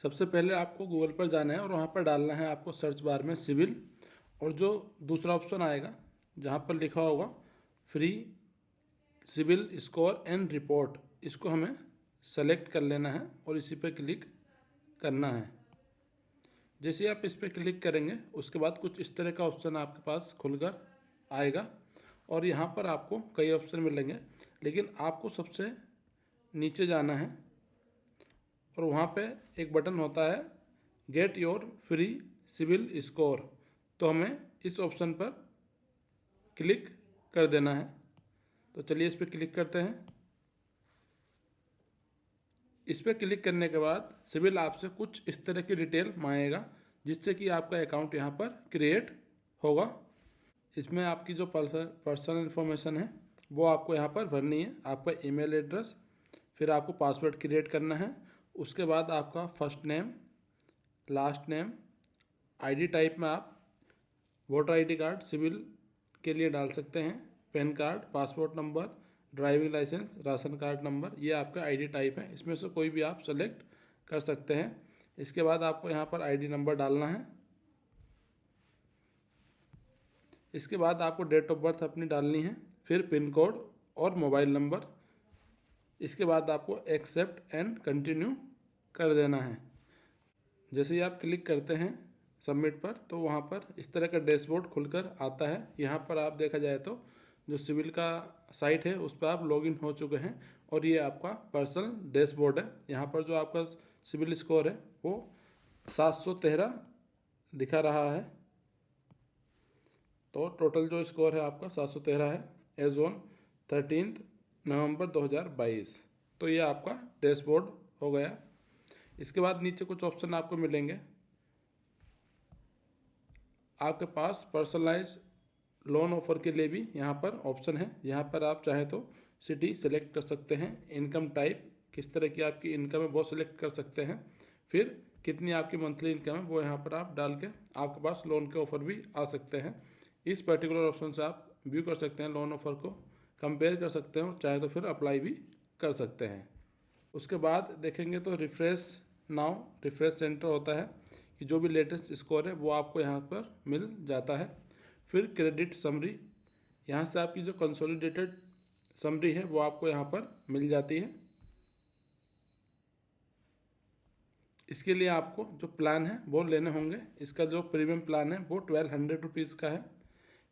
सबसे पहले आपको गूगल पर जाना है और वहाँ पर डालना है आपको सर्च बार में सिविल, और जो दूसरा ऑप्शन आएगा जहाँ पर लिखा होगा free CIBIL score and report, इसको हमें सेलेक्ट कर लेना है और इसी पर क्लिक करना है। जैसे आप इस पर क्लिक करेंगे उसके बाद कुछ इस तरह का ऑप्शन आपके पास खुलकर आएगा और यहाँ पर आपको कई ऑप्शन मिलेंगे, लेकिन आपको सबसे नीचे जाना है और वहाँ पे एक बटन होता है get your free CIBIL score, तो हमें इस ऑप्शन पर क्लिक कर देना है। तो चलिए इस पर क्लिक करते हैं। इस पर क्लिक करने के बाद सिविल आपसे कुछ इस तरह की डिटेल मांगेगा, जिससे कि आपका अकाउंट यहाँ पर क्रिएट होगा। इसमें आपकी जो पर्सनल इन्फॉर्मेशन है वो आपको यहाँ पर भरनी है, आपका ईमेल एड्रेस, फिर आपको पासवर्ड क्रिएट करना है, उसके बाद आपका first name, last name, ID type में आप वोटर आईडी कार्ड सिविल के लिए डाल सकते हैं, PAN card, passport number, driving licence, ration card number, ये आपका आईडी टाइप है, इसमें से कोई भी आप सेलेक्ट कर सकते हैं। इसके बाद आपको यहाँ पर आईडी नंबर डालना है। इसके बाद आपको डेट ऑफ बर्थ अपनी डालनी है, फिर पिन कोड और मोबाइल नंबर। इसके बाद आपको एक्सेप्ट एंड कंटिन्यू कर देना है। जैसे ही आप क्लिक करते हैं सबमिट पर, तो वहाँ पर इस तरह का डैशबोर्ड खुलकर आता है। यहाँ पर आप देखा जाए तो जो सिविल का साइट है उस पर आप लॉगिन हो चुके हैं और ये आपका पर्सनल डैशबोर्ड है। यहाँ पर जो आपका सिविल स्कोर है वो 713 दिखा रहा है। तो टोटल जो स्कोर है आपका 713 है एज ऑन 13 नवंबर 2022। तो ये आपका डैशबोर्ड हो गया। इसके बाद नीचे कुछ ऑप्शन आपको मिलेंगे। आपके पास पर्सनलाइज लोन ऑफर के लिए भी यहाँ पर ऑप्शन है। यहाँ पर आप चाहें तो सिटी सेलेक्ट कर सकते हैं, इनकम टाइप, किस तरह की आपकी इनकम है वो सेलेक्ट कर सकते हैं, फिर कितनी आपकी मंथली इनकम है वो यहाँ पर आप डाल के आपके पास लोन के ऑफ़र भी आ सकते हैं। इस पर्टिकुलर ऑप्शन से आप व्यू कर सकते हैं, लोन ऑफ़र को कंपेयर कर सकते हैं और चाहे तो फिर अप्लाई भी कर सकते हैं। उसके बाद देखेंगे तो रिफ्रेश नाउ, रिफ्रेश सेंटर होता है कि जो भी लेटेस्ट स्कोर है वो आपको यहाँ पर मिल जाता है। फिर क्रेडिट समरी, यहाँ से आपकी जो कंसोलिडेटेड समरी है वो आपको यहाँ पर मिल जाती है। इसके लिए आपको जो प्लान है वो लेने होंगे। इसका जो प्रीमियम प्लान है वो 1200 रुपीज़ का है,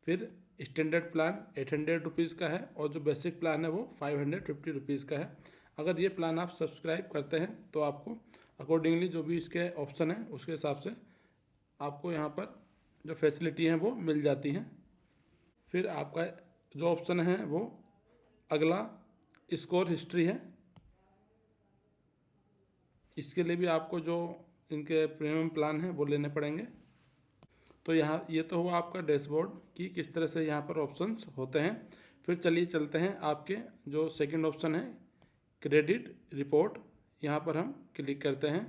फिर स्टैंडर्ड प्लान 800 रुपीज़ का है और जो बेसिक प्लान है वो 550 रुपीज़ का है। अगर ये प्लान आप सब्सक्राइब करते हैं तो आपको अकॉर्डिंगली जो भी इसके ऑप्शन है उसके हिसाब से आपको यहाँ पर जो फैसिलिटी हैं वो मिल जाती हैं। फिर आपका जो ऑप्शन है वो अगला स्कोर हिस्ट्री है। इसके लिए भी आपको जो इनके प्रीमियम प्लान हैं वो लेने पड़ेंगे। तो यहाँ ये तो हुआ आपका डैशबोर्ड कि किस तरह से यहाँ पर ऑप्शंस होते हैं। फिर चलिए चलते हैं आपके जो सेकंड ऑप्शन है क्रेडिट रिपोर्ट, यहाँ पर हम क्लिक करते हैं।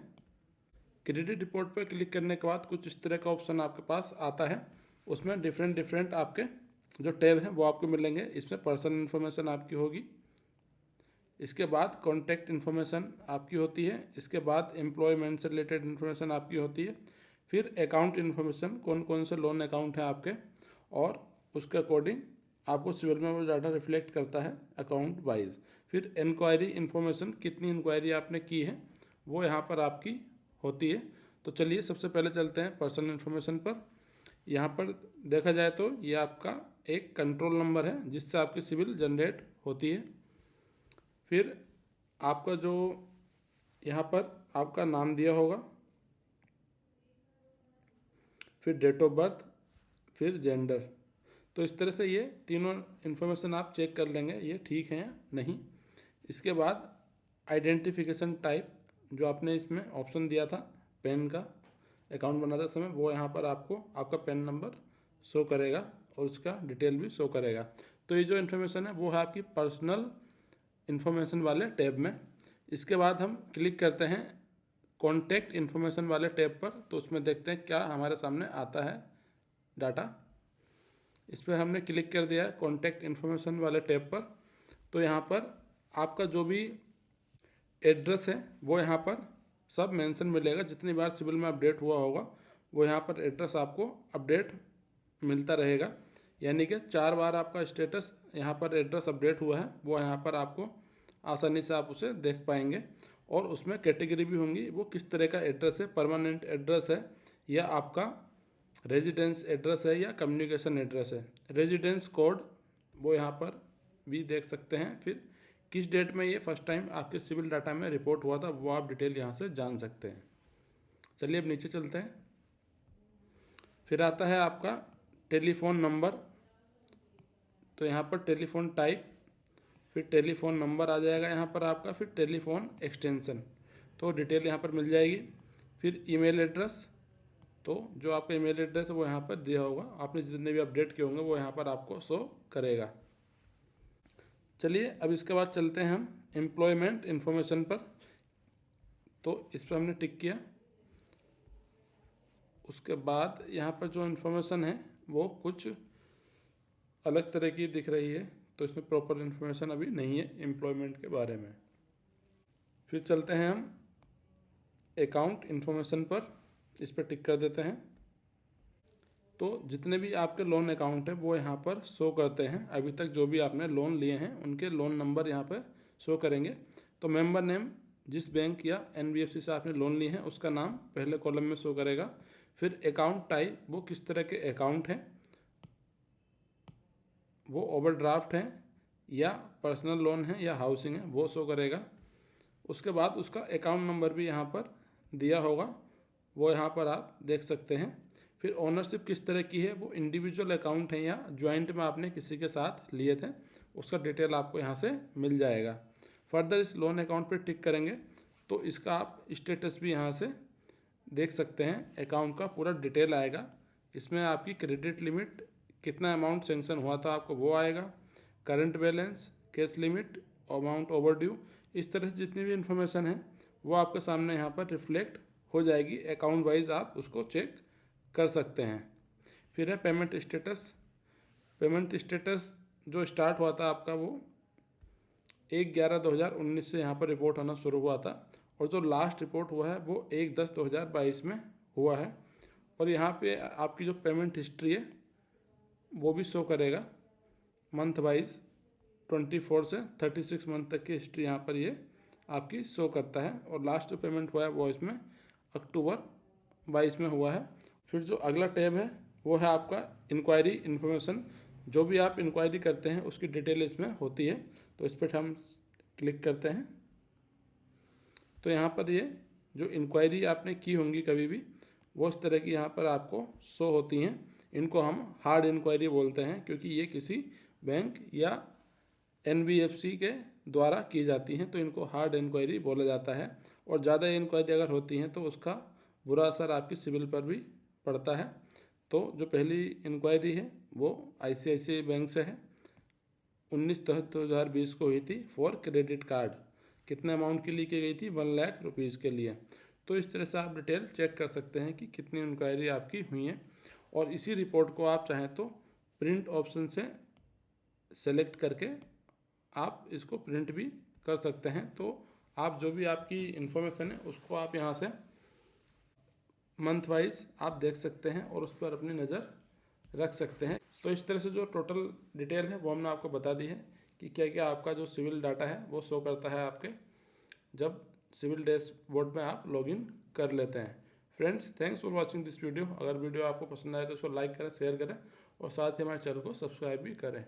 क्रेडिट रिपोर्ट पर क्लिक करने के बाद कुछ इस तरह का ऑप्शन आपके पास आता है। उसमें डिफरेंट आपके जो टैब हैं वो आपको मिलेंगे। इसमें पर्सनल इन्फॉर्मेशन आपकी होगी, इसके बाद कॉन्टैक्ट इन्फॉर्मेशन आपकी होती है, इसके बाद एम्प्लॉयमेंट से रिलेटेड इन्फॉर्मेशन आपकी होती है, फिर अकाउंट इन्फॉर्मेशन, कौन कौन से लोन अकाउंट हैं आपके, और उसके अकॉर्डिंग आपको सिविल में वो डाटा रिफ्लेक्ट करता है अकाउंट वाइज। फिर इंक्वायरी इन्फॉर्मेशन, कितनी इंक्वायरी आपने की है वो यहाँ पर आपकी होती है। तो चलिए सबसे पहले चलते हैं पर्सनल इन्फॉर्मेशन पर। यहाँ पर देखा जाए तो ये आपका एक कंट्रोल नंबर है जिससे आपकी सिविल जनरेट होती है। फिर आपका जो यहाँ पर आपका नाम दिया होगा, फिर डेट ऑफ बर्थ, फिर जेंडर। तो इस तरह से ये तीनों इन्फॉर्मेशन आप चेक कर लेंगे ये ठीक है या नहीं। इसके बाद आइडेंटिफिकेशन टाइप, जो आपने इसमें ऑप्शन दिया था पैन का, अकाउंट बनाते समय वो यहाँ पर आपको आपका पैन नंबर शो करेगा और उसका डिटेल भी शो करेगा। तो ये जो इन्फॉर्मेशन है वो है आपकी पर्सनल इन्फॉर्मेशन वाले टैब में। इसके बाद हम क्लिक करते हैं कॉन्टैक्ट इन्फॉर्मेशन वाले टैब पर, तो उसमें देखते हैं क्या हमारे सामने आता है डाटा। इस पर हमने क्लिक कर दिया है कॉन्टैक्ट इन्फॉर्मेशन वाले टैब पर। तो यहाँ पर आपका जो भी एड्रेस है वो यहाँ पर सब मेंशन मिलेगा। जितनी बार सिविल में अपडेट हुआ होगा वो यहाँ पर एड्रेस आपको अपडेट मिलता रहेगा। यानी कि 4 बार आपका स्टेटस यहाँ पर एड्रेस अपडेट हुआ है वो यहाँ पर आपको आसानी से आप उसे देख पाएंगे। और उसमें कैटेगरी भी होंगी, वो किस तरह का एड्रेस है, परमानेंट एड्रेस है या आपका रेजिडेंस एड्रेस है या कम्युनिकेशन एड्रेस है। रेजिडेंस कोड वो यहाँ पर भी देख सकते हैं। फिर किस डेट में ये फर्स्ट टाइम आपके सिविल डाटा में रिपोर्ट हुआ था वो आप डिटेल यहाँ से जान सकते हैं। चलिए अब नीचे चलते हैं। फिर आता है आपका टेलीफोन नंबर। तो यहाँ पर टेलीफोन टाइप, फिर टेलीफोन नंबर आ जाएगा यहाँ पर आपका, फिर टेलीफोन एक्सटेंशन, तो डिटेल यहाँ पर मिल जाएगी। फिर ईमेल एड्रेस, तो जो आपका ईमेल एड्रेस है वो यहाँ पर दिया होगा, आपने जितने भी अपडेट किए होंगे वो यहाँ पर आपको शो करेगा। चलिए अब इसके बाद चलते हैं हम एम्प्लॉयमेंट इन्फॉर्मेशन पर। तो इस पर हमने टिक किया। उसके बाद यहाँ पर जो इन्फॉर्मेशन है वो कुछ अलग तरह की दिख रही है, तो इसमें प्रॉपर इन्फॉर्मेशन अभी नहीं है एम्प्लॉयमेंट के बारे में। फिर चलते हैं हम अकाउंट इन्फॉर्मेशन पर, इस पर टिक कर देते हैं। तो जितने भी आपके लोन अकाउंट हैं वो यहाँ पर शो करते हैं। अभी तक जो भी आपने लोन लिए हैं उनके लोन नंबर यहाँ पर शो करेंगे। तो मेंबर नेम, जिस बैंक या NBFC से आपने लोन लिए हैं उसका नाम पहले कॉलम में शो करेगा। फिर अकाउंट टाइप, वो किस तरह के अकाउंट हैं, वो ओवरड्राफ्ट है या पर्सनल लोन है या हाउसिंग है, वो शो करेगा। उसके बाद उसका अकाउंट नंबर भी यहाँ पर दिया होगा, वो यहाँ पर आप देख सकते हैं। फिर ओनरशिप किस तरह की है, वो इंडिविजुअल अकाउंट है या ज्वाइंट में आपने किसी के साथ लिए थे, उसका डिटेल आपको यहाँ से मिल जाएगा। फर्दर इस लोन अकाउंट पर टिक करेंगे तो इसका आप स्टेटस भी यहाँ से देख सकते हैं। अकाउंट का पूरा डिटेल आएगा, इसमें आपकी क्रेडिट लिमिट, कितना अमाउंट सेंक्शन हुआ था आपको वो आएगा, current balance, cash limit, amount overdue, इस तरह से जितनी भी इन्फॉर्मेशन है वो आपके सामने यहाँ पर रिफ्लेक्ट हो जाएगी। अकाउंट वाइज आप उसको चेक कर सकते हैं। फिर है पेमेंट स्टेटस। पेमेंट स्टेटस जो स्टार्ट हुआ था आपका वो 1/11/2019 से यहाँ पर रिपोर्ट होना शुरू हुआ था, और जो लास्ट रिपोर्ट हुआ है वो 1/10/2022 में हुआ है। और यहाँ पे आपकी जो पेमेंट हिस्ट्री है वो भी शो करेगा मंथ वाइज, 24 से 36 मंथ तक की हिस्ट्री यहाँ पर ये आपकी शो करता है। और लास्ट जो पेमेंट हुआ है वो इसमें अक्टूबर 22 में हुआ है। फिर जो अगला टैब है वो है आपका इंक्वायरी इन्फॉर्मेशन। जो भी आप इंक्वायरी करते हैं उसकी डिटेल इसमें होती है, तो इस पर हम क्लिक करते हैं। तो यहाँ पर ये जो इंक्वायरी आपने की होंगी कभी भी, वो इस तरह की यहाँ पर आपको शो होती हैं। इनको हम हार्ड इंक्वायरी बोलते हैं क्योंकि ये किसी बैंक या NBFC के द्वारा की जाती हैं, तो इनको हार्ड इंक्वायरी बोला जाता है। और ज़्यादा इंक्वायरी अगर होती हैं तो उसका बुरा असर आपकी सिविल पर भी पड़ता है। तो जो पहली इंक्वायरी है वो ICICI बैंक से है, 19/10/2020 को हुई थी फॉर क्रेडिट कार्ड। कितने अमाउंट के लिए की गई थी, 1 लाख रुपीज़ के लिए। तो इस तरह से आप डिटेल चेक कर सकते हैं कि कितनी इंक्वायरी आपकी हुई है। और इसी रिपोर्ट को आप चाहें तो प्रिंट ऑप्शन से सेलेक्ट करके आप इसको प्रिंट भी कर सकते हैं। तो आप जो भी आपकी इन्फॉर्मेशन है उसको आप यहाँ से मंथ वाइज आप देख सकते हैं और उस पर अपनी नज़र रख सकते हैं। तो इस तरह से जो टोटल डिटेल है वो हमने आपको बता दी है कि क्या क्या आपका जो सिविल डाटा है वो शो करता है आपके जब सिविल डैशबोर्ड में आप लॉगिन कर लेते हैं। Friends, thanks for watching this video. अगर वीडियो आपको पसंद आए तो उसको लाइक करें, शेयर करें और साथ ही हमारे चैनल को सब्सक्राइब भी करें।